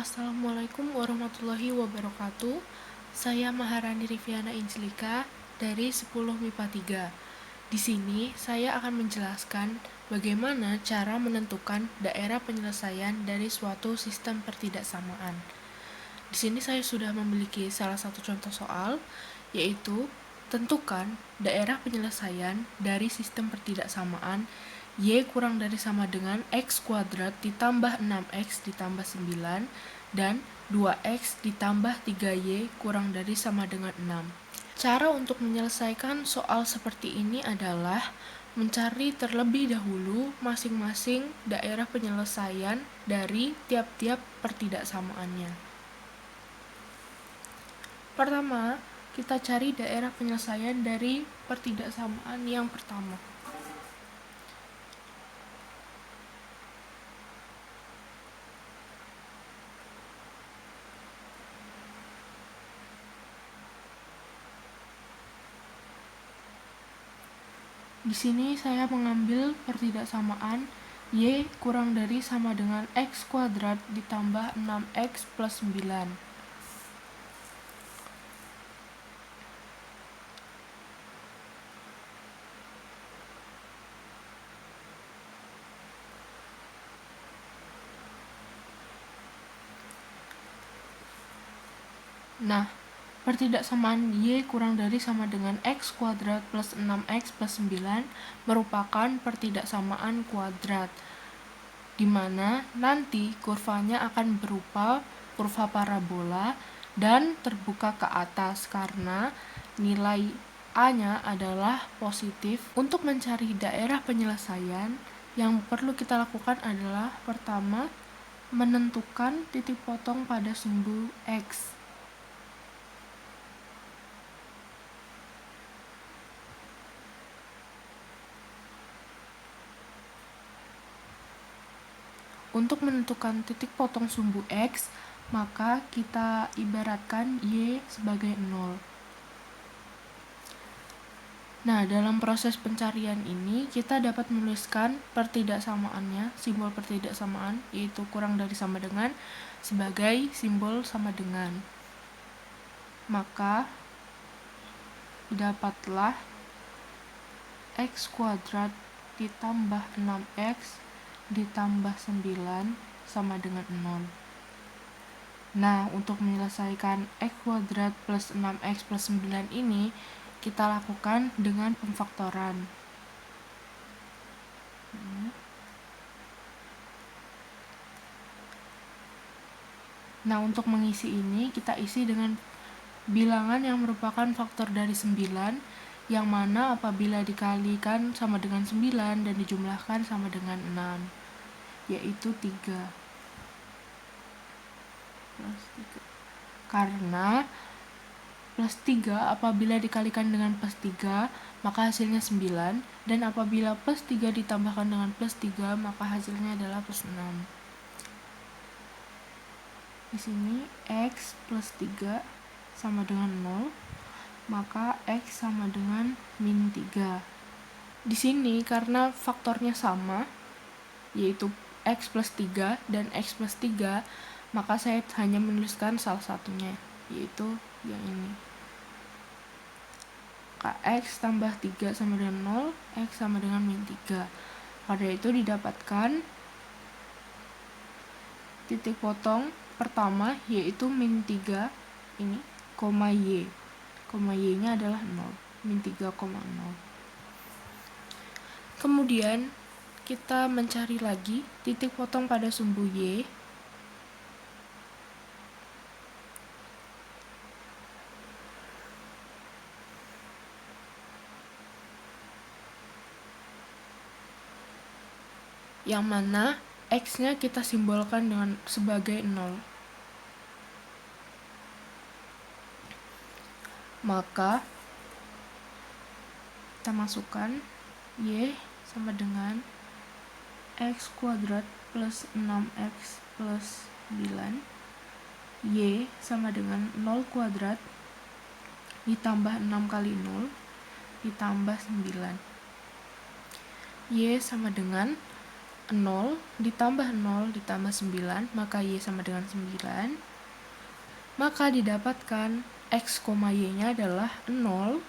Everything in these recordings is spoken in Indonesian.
Assalamualaikum warahmatullahi wabarakatuh. Saya Maharani Riviana Injelika dari 10 MIPA 3. Di sini saya akan menjelaskan bagaimana cara menentukan daerah penyelesaian dari suatu sistem pertidaksamaan. Di sini saya sudah memiliki salah satu contoh soal, yaitu tentukan daerah penyelesaian dari sistem pertidaksamaan Y kurang dari sama dengan X kuadrat ditambah 6X ditambah 9 dan 2X ditambah 3Y kurang dari sama dengan 6. Cara untuk menyelesaikan soal seperti ini adalah mencari terlebih dahulu masing-masing daerah penyelesaian dari tiap-tiap pertidaksamaannya. Pertama, kita cari daerah penyelesaian dari pertidaksamaan yang pertama. Di sini saya mengambil pertidaksamaan Y kurang dari sama dengan X kuadrat ditambah 6X plus 9. Nah, pertidaksamaan Y kurang dari sama dengan X kuadrat plus 6X plus 9 merupakan pertidaksamaan kuadrat, di mana nanti kurvanya akan berupa kurva parabola dan terbuka ke atas karena nilai A-nya adalah positif. Untuk mencari daerah penyelesaian, yang perlu kita lakukan adalah pertama, menentukan titik potong pada sumbu X. Untuk menentukan titik potong sumbu X, maka kita ibaratkan Y sebagai 0. Nah, dalam proses pencarian ini, kita dapat menuliskan pertidaksamaannya, simbol pertidaksamaan, yaitu kurang dari sama dengan, sebagai simbol sama dengan. Maka, dapatlah X kuadrat ditambah 6X ditambah 9 sama dengan 0. Nah, untuk menyelesaikan X kuadrat plus 6X plus 9 ini, kita lakukan dengan pemfaktoran. Nah, untuk mengisi ini, kita isi dengan bilangan yang merupakan faktor dari 9, yang mana apabila dikalikan sama dengan 9 dan dijumlahkan sama dengan 6, yaitu 3. Karena plus 3 apabila dikalikan dengan plus 3, maka hasilnya 9, dan apabila plus 3 ditambahkan dengan plus 3, maka hasilnya adalah plus 6. Di sini X plus 3 sama dengan 0, maka X sama dengan min 3. Di sini karena faktornya sama, yaitu X plus 3 dan X plus 3, maka saya hanya menuliskan salah satunya, yaitu yang ini. X tambah 3 sama dengan 0, X sama dengan min 3. Pada itu didapatkan titik potong pertama, yaitu min 3 ini, koma Y. Koma Y-nya adalah 0, min 3,0. Kemudian kita mencari lagi titik potong pada sumbu Y. Yang mana X-nya kita simbolkan dengan sebagai 0. Maka kita masukkan Y sama dengan X kuadrat plus 6X plus 9, Y sama dengan 0 kuadrat ditambah 6 kali 0 ditambah 9. Y sama dengan 0 ditambah 0 ditambah 9, maka Y sama dengan 9. Maka didapatkan X, Y-nya adalah 0,9.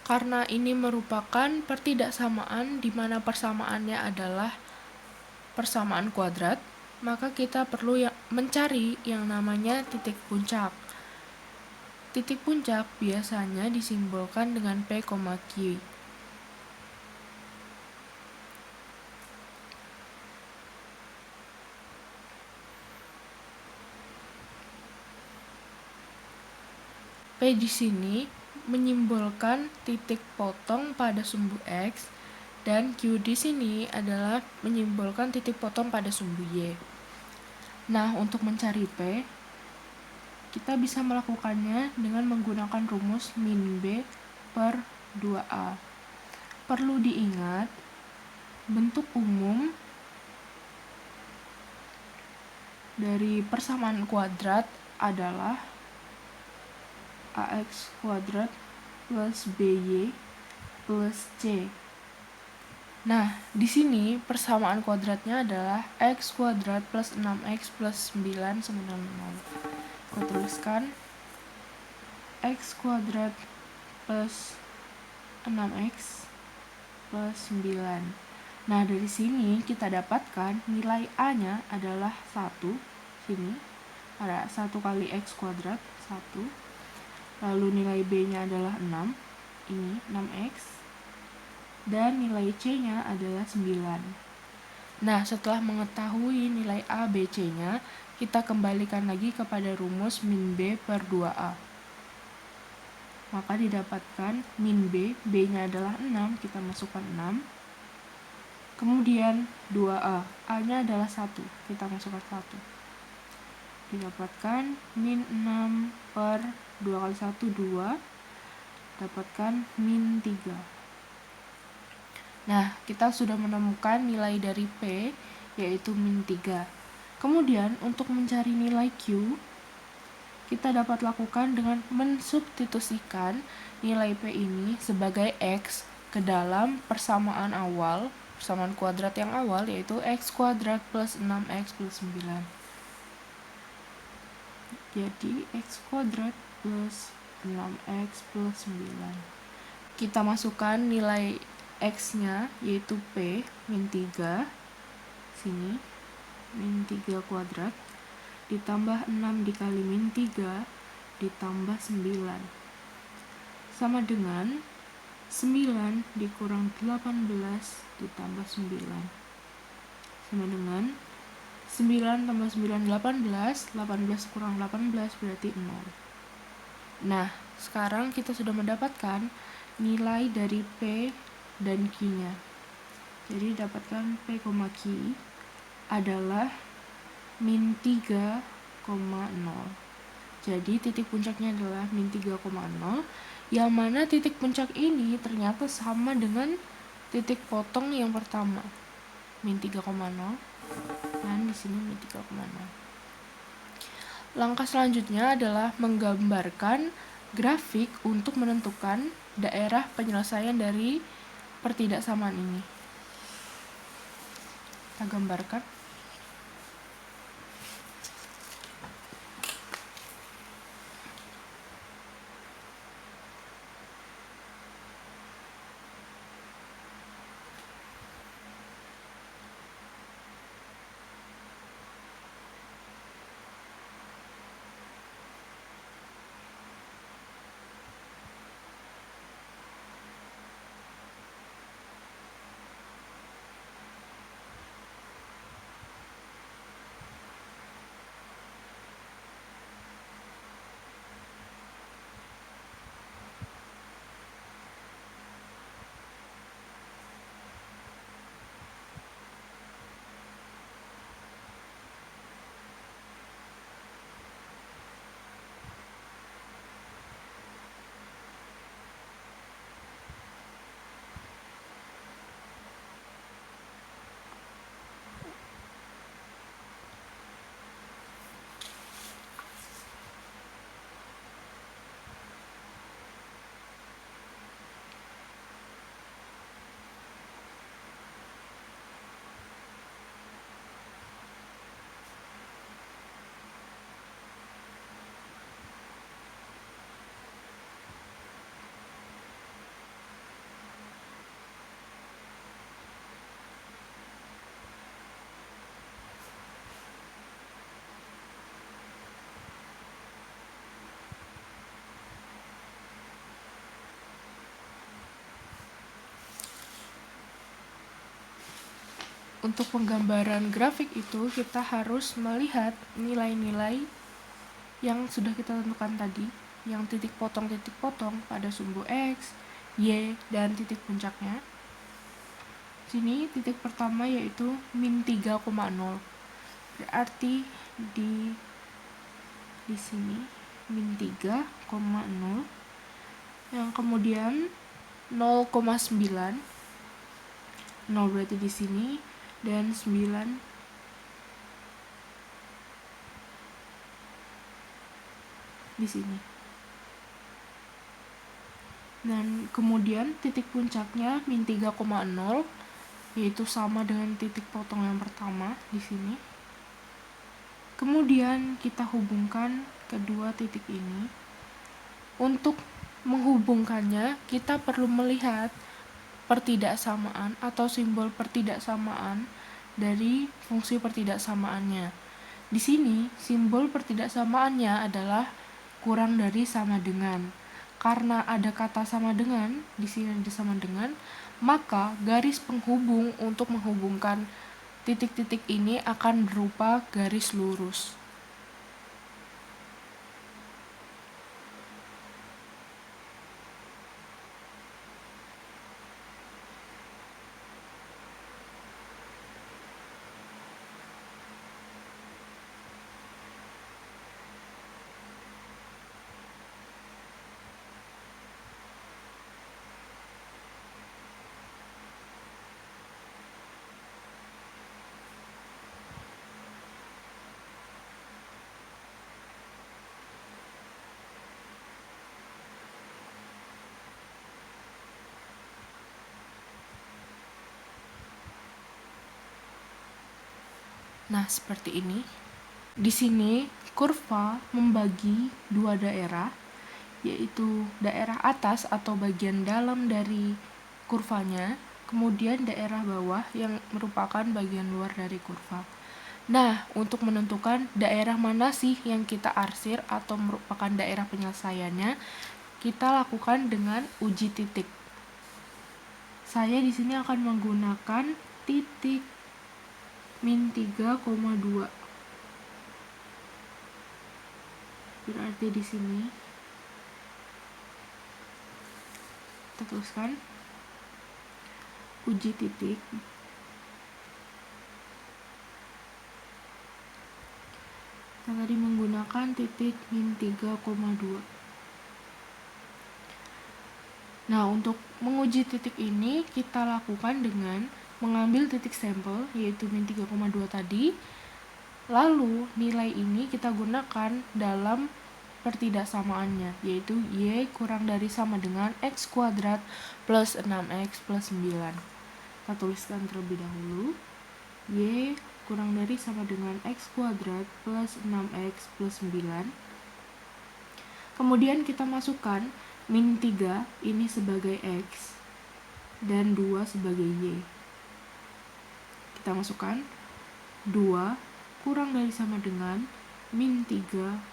Karena ini merupakan pertidaksamaan di mana persamaannya adalah persamaan kuadrat, maka kita perlu mencari yang namanya titik puncak. Titik puncak biasanya disimbolkan dengan P, Q. P di sini menyimbolkan titik potong pada sumbu X, dan Q di sini adalah menyimbolkan titik potong pada sumbu Y. Nah, untuk mencari P, kita bisa melakukannya dengan menggunakan rumus min B per 2A. Perlu diingat, bentuk umum dari persamaan kuadrat adalah AX kuadrat plus BY plus C. Nah, di sini persamaan kuadratnya adalah X kuadrat plus 6X plus 9 sama dengan 0. Aku tuliskan X kuadrat plus 6X plus 9. Nah, dari sini kita dapatkan nilai A-nya adalah 1. Sini ada 1 kali X kuadrat, 1. Lalu nilai B-nya adalah 6, ini 6X, dan nilai C-nya adalah 9. Nah, setelah mengetahui nilai A, B, C-nya, kita kembalikan lagi kepada rumus min B per 2A. Maka didapatkan min B, B-nya adalah 6, kita masukkan 6. Kemudian 2A, A-nya adalah 1, kita masukkan 1. Didapatkan min 6 per 2 kali 1, 2. Dapatkan min 3. Nah, kita sudah menemukan nilai dari P, yaitu min 3. Kemudian, untuk mencari nilai Q, kita dapat lakukan dengan mensubstitusikan nilai P ini sebagai X ke dalam persamaan awal, persamaan kuadrat yang awal, yaitu X kuadrat plus 6X plus 9. Jadi, X kuadrat plus 6X plus 9. Kita masukkan nilai X-nya, yaitu P, min 3. Sini, min 3 kuadrat. Ditambah 6 dikali min 3, ditambah 9. Sama dengan 9 dikurang 18, ditambah 9. Sama dengan 9 tambah 9, 18. 18 kurang 18 berarti 0. Nah, sekarang kita sudah mendapatkan nilai dari P dan Q-nya. Jadi dapatkan P, Q adalah min 3,0. Jadi titik puncaknya adalah min 3,0, yang mana titik puncak ini ternyata sama dengan titik potong yang pertama, min 3,0, dan di sini min 3,0. Langkah selanjutnya adalah menggambarkan grafik untuk menentukan daerah penyelesaian dari pertidaksamaan ini. Kita gambarkan. untuk penggambaran grafik itu kita harus melihat nilai-nilai yang sudah kita tentukan tadi, yang titik potong pada sumbu X, Y, dan titik puncaknya. Sini titik pertama yaitu min 3,0. Berarti di sini min 3,0, yang kemudian 0,9, 0 berarti di sini, dan 9 di sini. Dan kemudian titik puncaknya min 3,0 yaitu sama dengan titik potong yang pertama di sini. Kemudian kita hubungkan kedua titik ini. Untuk menghubungkannya, kita perlu melihat pertidaksamaan atau simbol pertidaksamaan dari fungsi pertidaksamaannya. Di sini, simbol pertidaksamaannya adalah kurang dari sama dengan. Karena ada kata sama dengan, di sini ada sama dengan, maka garis penghubung untuk menghubungkan titik-titik ini akan berupa garis lurus. Nah, seperti ini. Di sini, kurva membagi dua daerah, yaitu daerah atas atau bagian dalam dari kurvanya, kemudian daerah bawah yang merupakan bagian luar dari kurva. Nah, untuk menentukan daerah mana sih yang kita arsir atau merupakan daerah penyelesaiannya, kita lakukan dengan uji titik. Saya di sini akan menggunakan titik min 3,2. Berarti di sini kita tuliskan uji titik. Kita tadi menggunakan titik min 3,2. Nah, untuk menguji titik ini kita lakukan dengan mengambil titik sampel, yaitu min 3,2 tadi. Lalu nilai ini kita gunakan dalam pertidaksamaannya, yaitu Y kurang dari sama dengan X kuadrat plus 6X plus 9. Kita tuliskan terlebih dahulu. Y kurang dari sama dengan X kuadrat plus 6X plus 9. Kemudian kita masukkan min 3 ini sebagai X dan 2 sebagai Y. Kita masukkan 2 kurang dari sama dengan min 3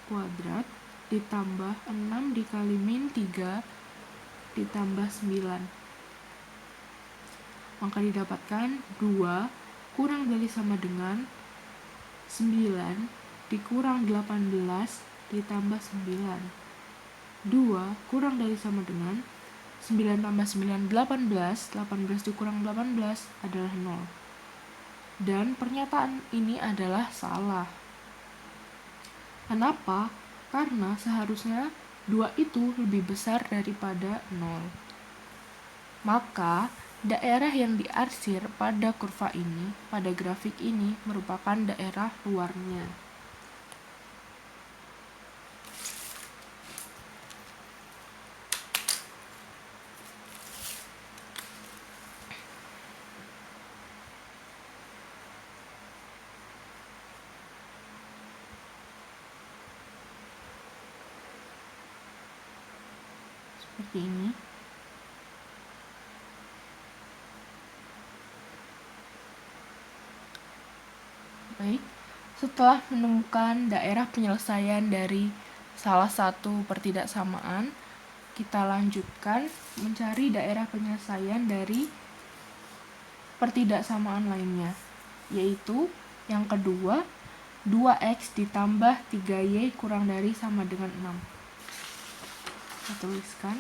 kuadrat ditambah 6 dikali min 3 ditambah 9. Maka didapatkan 2 kurang dari sama dengan 9 dikurang 18 ditambah 9. 2 kurang dari sama dengan 9 tambah 9, 18. 18 dikurang 18 adalah 0. Dan pernyataan ini adalah salah. Kenapa? Karena seharusnya 2 itu lebih besar daripada 0. Maka, daerah yang diarsir pada kurva ini, pada grafik ini, merupakan daerah luarnya. Seperti ini. Baik, setelah menemukan daerah penyelesaian dari salah satu pertidaksamaan, kita lanjutkan mencari daerah penyelesaian dari pertidaksamaan lainnya. yaitu yang kedua 2x ditambah 3y kurang dari sama dengan 6. Kita tuliskan.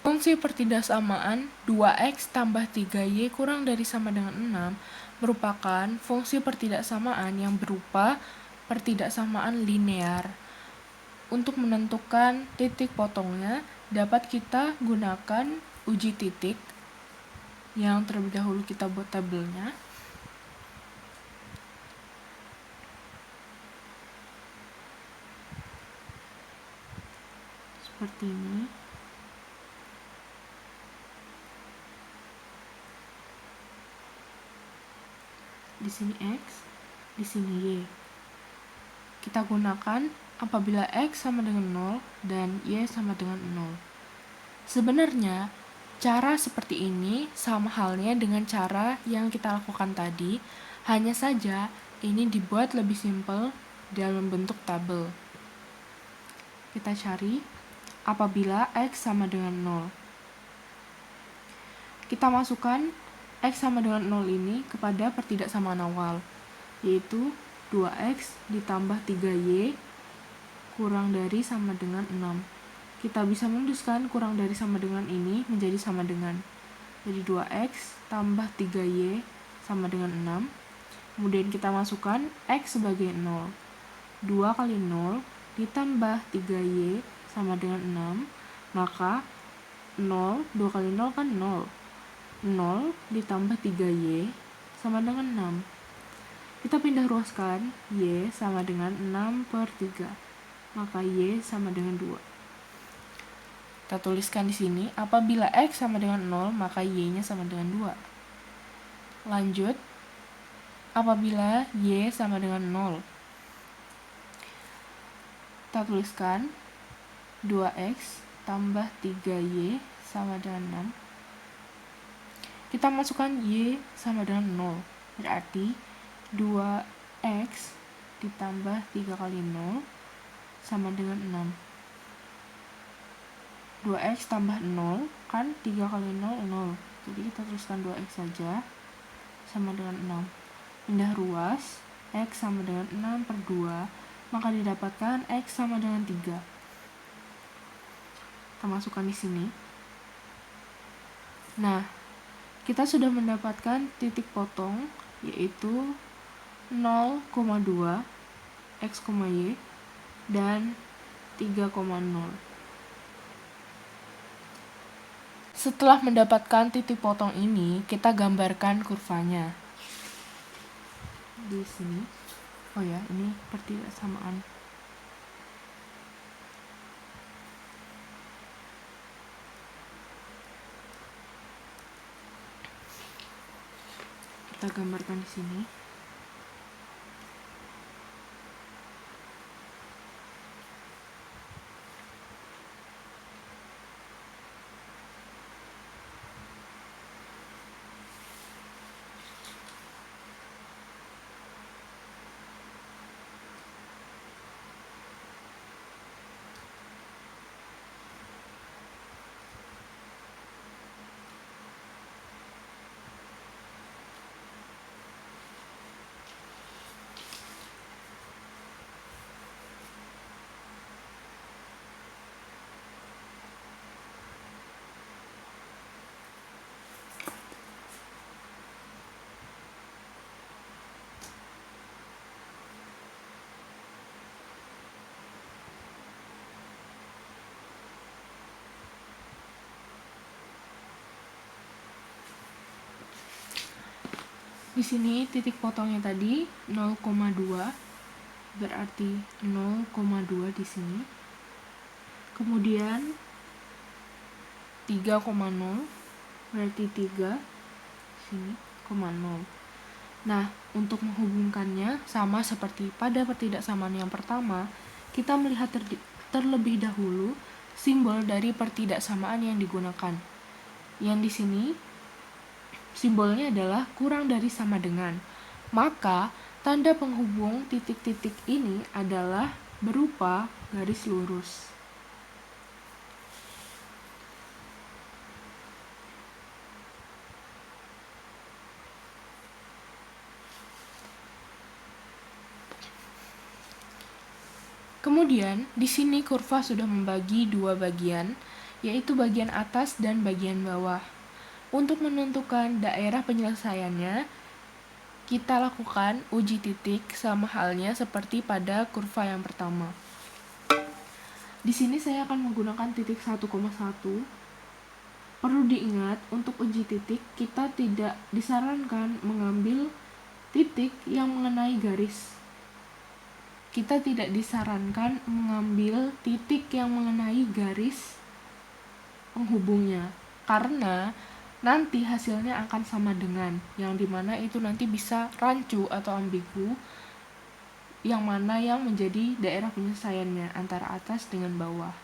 Fungsi pertidaksamaan 2x tambah 3y kurang dari sama dengan 6 merupakan fungsi pertidaksamaan yang berupa pertidaksamaan linear. Untuk menentukan titik potongnya, dapat kita gunakan uji titik yang terlebih dahulu kita buat tabelnya. Seperti ini. Di sini X, di sini Y. Kita gunakan apabila X sama dengan 0 dan Y sama dengan 0. Sebenarnya, cara seperti ini sama halnya dengan cara yang kita lakukan tadi, hanya saja ini dibuat lebih simpel dalam bentuk tabel. Kita cari apabila X sama dengan 0. Kita masukkan X sama dengan 0 ini kepada pertidaksamaan awal, yaitu 2x ditambah 3y kurang dari sama dengan 6. Kita bisa menuliskan kurang dari sama dengan ini menjadi sama dengan. Jadi 2x tambah 3y sama dengan 6. Kemudian kita masukkan x sebagai 0. 2 kali 0 ditambah 3y sama dengan 6. Maka 0, 2 kali 0 kan 0. 0 ditambah 3y sama dengan 6. Kita pindah ruaskan, y sama dengan 6/3. Maka y sama dengan 2. Kita tuliskan di sini, apabila x sama dengan 0, maka y-nya sama dengan 2. Lanjut, apabila y sama dengan 0. Kita tuliskan 2x tambah 3y sama dengan 6. Kita masukkan y sama dengan 0. Berarti 2x ditambah 3 kali 0 sama dengan 6. 2x tambah 0 kan 3 kali 0, 0. Jadi kita tuliskan 2x saja sama dengan 6. Pindah ruas, x sama dengan 6/2, maka didapatkan x sama dengan 3. Kita masukkan di sini. Nah, kita sudah mendapatkan titik potong, yaitu 0,2 x, y, dan 3,0. Setelah mendapatkan titik potong ini, kita gambarkan kurvanya. Di sini. Oh ya, ini pertidaksamaan. Kita gambarkan di sini. Di sini titik potongnya tadi 0,2, berarti 0,2 di sini. Kemudian 3,0 berarti 3 sini, 0. Nah, untuk menghubungkannya sama seperti pada pertidaksamaan yang pertama, kita melihat terlebih dahulu simbol dari pertidaksamaan yang digunakan. Yang di sini simbolnya adalah kurang dari sama dengan. Maka tanda penghubung titik-titik ini adalah berupa garis lurus. Kemudian, di sini kurva sudah membagi dua bagian, yaitu bagian atas dan bagian bawah. Untuk menentukan daerah penyelesaiannya, kita lakukan uji titik sama halnya seperti pada kurva yang pertama. Di sini saya akan menggunakan titik 1,1. Perlu diingat, untuk uji titik kita tidak disarankan mengambil titik yang mengenai garis. Kita tidak disarankan mengambil titik yang mengenai garis penghubungnya, karena nanti hasilnya akan sama dengan, yang dimana itu nanti bisa rancu atau ambigu, yang mana yang menjadi daerah penyelesaiannya antara atas dengan bawah.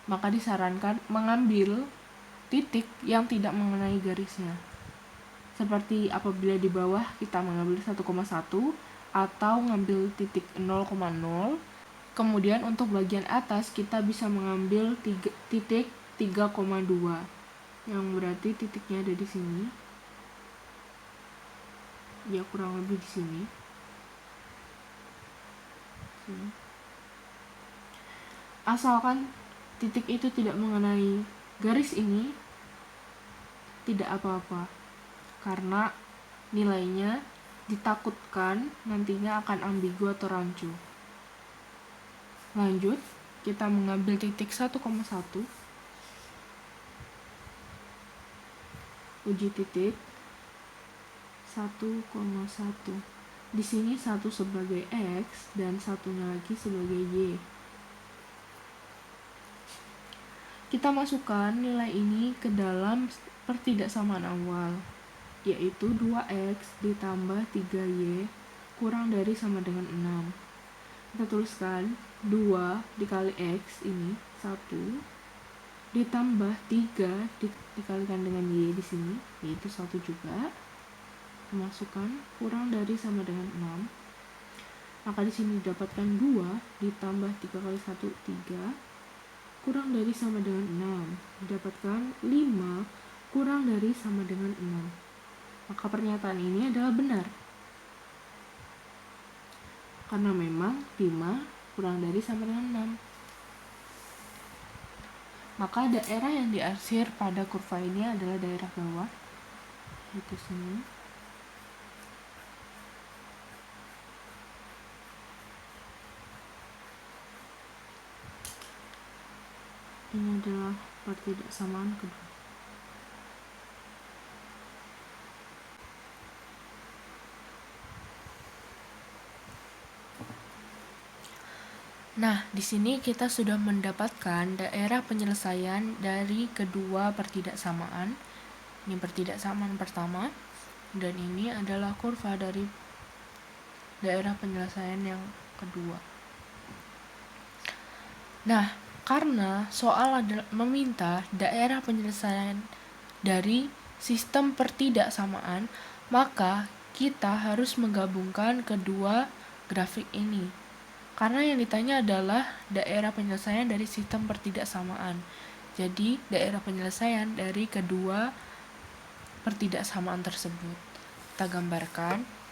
Maka disarankan mengambil titik yang tidak mengenai garisnya. Seperti apabila di bawah kita mengambil 1,1 atau ngambil titik 0,0. Kemudian untuk bagian atas kita bisa mengambil titik 3,2, yang berarti titiknya ada di sini. Ya, kurang lebih di sini. Asalkan titik itu tidak mengenai garis ini, tidak apa-apa, karena nilainya ditakutkan nantinya akan ambigu atau rancu. Lanjut, kita mengambil titik 1,1. Uji titik 1,1. Di sini 1 sebagai X dan satunya lagi sebagai Y. Kita masukkan nilai ini ke dalam pertidaksamaan awal, yaitu 2X ditambah 3Y kurang dari sama dengan 6. Kita tuliskan 2 dikali X ini 1 ditambah 3 dikalikan dengan Y di sini, yaitu 1 juga. Masukkan kurang dari sama dengan 6. Maka di sini didapatkan 2 ditambah 3 kali 1 3 kurang dari sama dengan 6. Didapatkan 5 kurang dari sama dengan 6. Maka pernyataan ini adalah benar, karena memang 5 kurang dari sama dengan 6. Maka daerah yang diarsir pada kurva ini adalah daerah bawah, itu sini. Ini adalah pertidaksamaan kedua. Nah, di sini kita sudah mendapatkan daerah penyelesaian dari kedua pertidaksamaan. Ini pertidaksamaan pertama, dan ini adalah kurva dari daerah penyelesaian yang kedua. Nah, karena soal meminta daerah penyelesaian dari sistem pertidaksamaan, maka kita harus menggabungkan kedua grafik ini. Karena yang ditanya adalah daerah penyelesaian dari sistem pertidaksamaan. Jadi, daerah penyelesaian dari kedua pertidaksamaan tersebut. Kita gambarkan.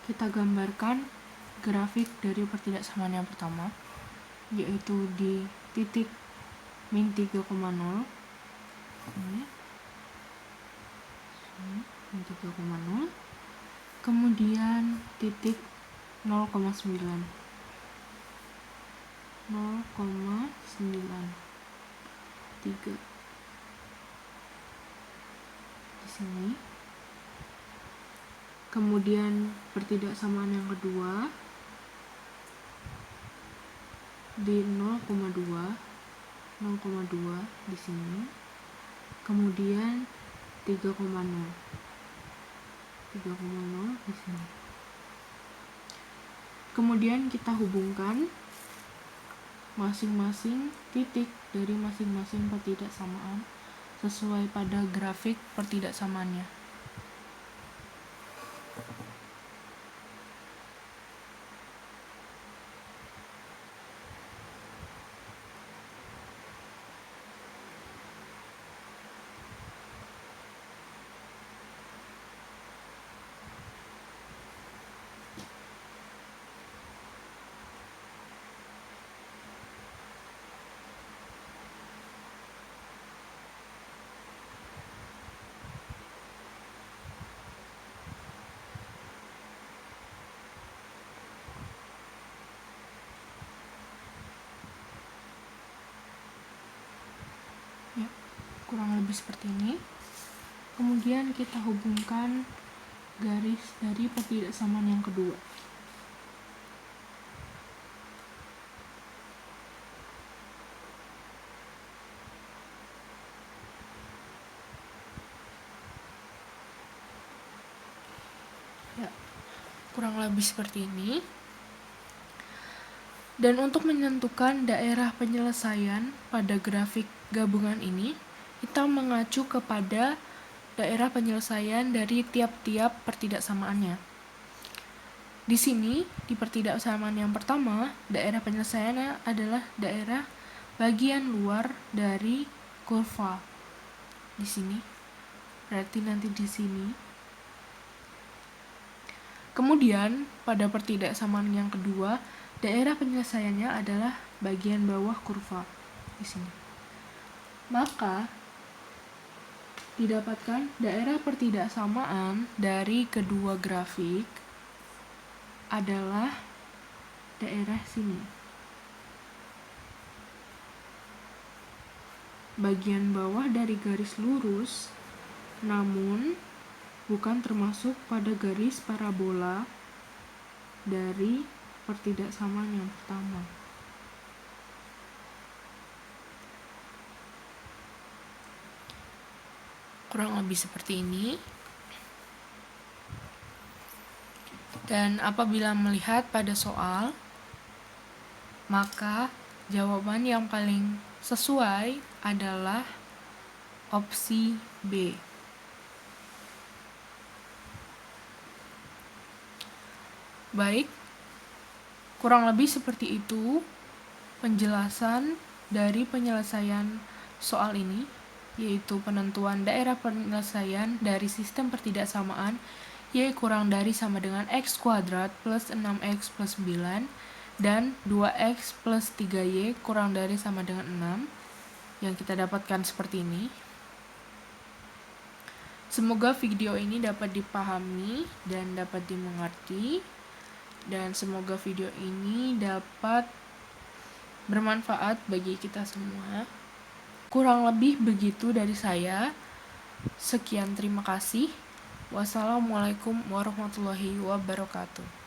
kita gambarkan grafik dari pertidaksamaan yang pertama, yaitu di titik min 3,0 ini, min 3,0, kemudian titik 0,9 3 di sini. Kemudian pertidaksamaan yang kedua di 0,2 di sini. Kemudian 3,0 di sini. Kemudian kita hubungkan masing-masing titik dari masing-masing pertidaksamaan sesuai pada grafik pertidaksamaannya. Ya, kurang lebih seperti ini. Kemudian kita hubungkan garis dari pertidaksamaan yang kedua. Ya, kurang lebih seperti ini. Dan untuk menentukan daerah penyelesaian pada grafik gabungan ini, kita mengacu kepada daerah penyelesaian dari tiap-tiap pertidaksamaannya. Di sini, di pertidaksamaan yang pertama, daerah penyelesaiannya adalah daerah bagian luar dari kurva. Di sini, berarti nanti di sini. Kemudian, pada pertidaksamaan yang kedua, daerah penyelesaiannya adalah bagian bawah kurva di sini. Maka didapatkan daerah pertidaksamaan dari kedua grafik adalah daerah sini. Bagian bawah dari garis lurus, namun bukan termasuk pada garis parabola dari pertidaksamaan yang pertama. Kurang lebih seperti ini. Dan apabila melihat pada soal, maka jawaban yang paling sesuai adalah opsi B. Baik, kurang lebih seperti itu penjelasan dari penyelesaian soal ini, yaitu penentuan daerah penyelesaian dari sistem pertidaksamaan Y kurang dari sama dengan X kuadrat plus 6X plus 9 dan 2X plus 3Y kurang dari sama dengan 6 yang kita dapatkan seperti ini. Semoga video ini dapat dipahami dan dapat dimengerti, dan semoga video ini dapat bermanfaat bagi kita semua. Kurang lebih begitu dari saya. Sekian, terima kasih. Wassalamualaikum warahmatullahi wabarakatuh.